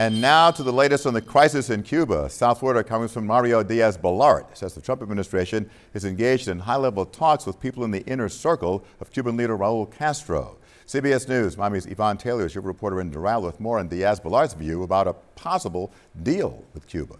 And now to the latest on the crisis in Cuba. South Florida Congressman Mario Diaz-Balart says the Trump administration is engaged in high-level talks with people in the inner circle of Cuban leader Raul Castro. CBS News, Miami's Yvonne Taylor is your reporter in Doral with more on Diaz-Balart's view about a possible deal with Cuba.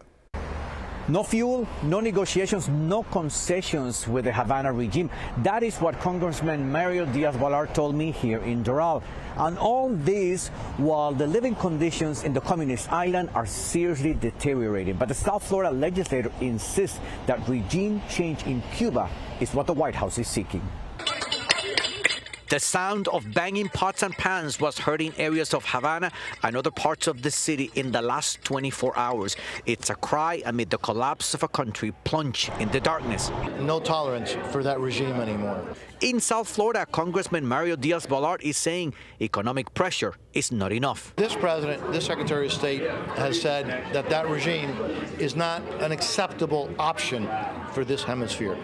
No fuel, no negotiations, no concessions with the Havana regime. That is what Congressman Mario Diaz-Balart told me here in Doral. And all this while the living conditions in the communist island are seriously deteriorating. But the South Florida legislator insists that regime change in Cuba is what the White House is seeking. The sound of banging pots and pans was heard in areas of Havana and other parts of the city in the last 24 hours. It's a cry amid the collapse of a country plunged in the darkness. No tolerance for that regime anymore. In South Florida, Congressman Mario Diaz-Balart is saying economic pressure is not enough. This president, this Secretary of State has said that that regime is not an acceptable option for this hemisphere.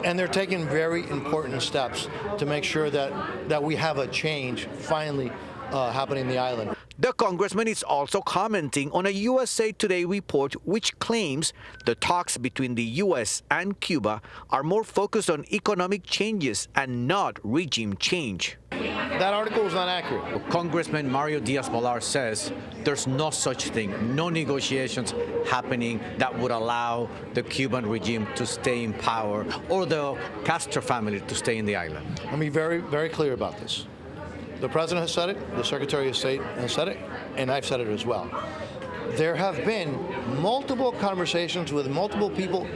And they're taking very important steps to make sure that we have a change finally happening in the island. The congressman is also commenting on a USA Today report which claims the talks between the U.S. and Cuba are more focused on economic changes and not regime change. That article is not accurate. Congressman Mario Diaz-Balart says there's no such thing, no negotiations happening that would allow the Cuban regime to stay in power or the Castro family to stay in the island. Let me be very, very clear about this. The President has said it, the Secretary of State has said it, and I've said it as well. There have been multiple conversations with multiple people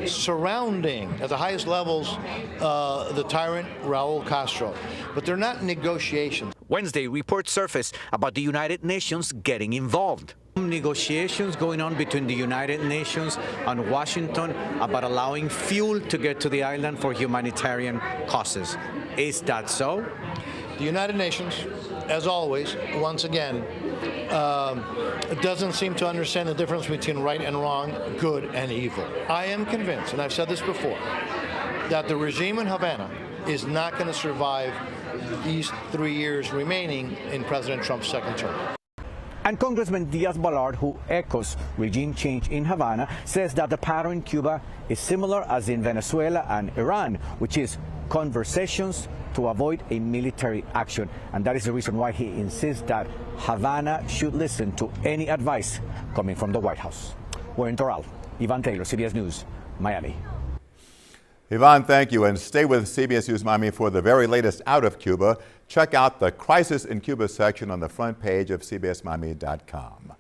surrounding, at the highest levels, the tyrant Raul Castro, but they're not negotiations. Wednesday, reports surfaced about the United Nations getting involved. Negotiations going on between the United Nations and Washington about allowing fuel to get to the island for humanitarian causes. Is that so? The United Nations, as always, once again, doesn't seem to understand the difference between right and wrong, good and evil. I am convinced, and I've said this before, that the regime in Havana is not going to survive these 3 years remaining in President Trump's second term. And Congressman Diaz-Balart, who echoes regime change in Havana, says that the pattern in Cuba is similar as in Venezuela and Iran, which is conversations to avoid a military action. And that is the reason why he insists that Havana should listen to any advice coming from the White House. We're in Doral. Yvonne Taylor, CBS News, Miami. Yvonne, thank you. And stay with CBS News Miami for the very latest out of Cuba. Check out the Crisis in Cuba section on the front page of CBSMiami.com.